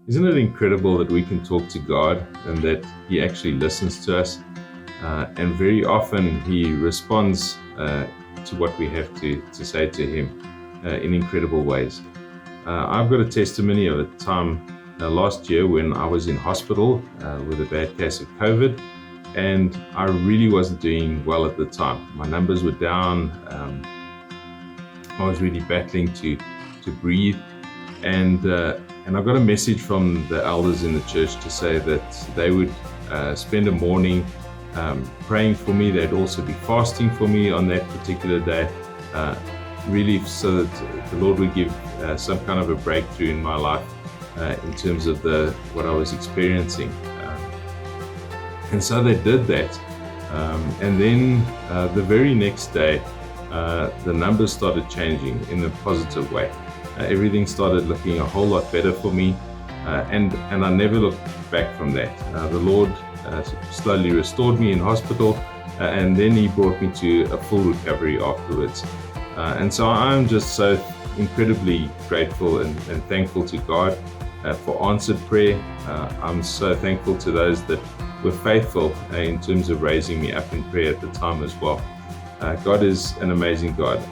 Isn't it incredible that we can talk to God and that He actually listens to us? And very often He responds to what we have to say to Him in incredible ways. I've got a testimony of a time last year when I was in hospital with a bad case of COVID, and I really wasn't doing well at the time. My numbers were down. I was really battling to breathe, and I got a message from the elders in the church to say that they would spend a morning praying for me. They'd also be fasting for me on that particular day, really so that the Lord would give some kind of a breakthrough in my life in terms of what I was experiencing. And so they did that. And then the very next day, the numbers started changing in a positive way. Everything started looking a whole lot better for me. And I never looked back from that. The Lord slowly restored me in hospital, and then He brought me to a full recovery afterwards. And so I'm just so incredibly grateful and thankful to God for answered prayer. I'm so thankful to those that were faithful in terms of raising me up in prayer at the time as well. God is an amazing God.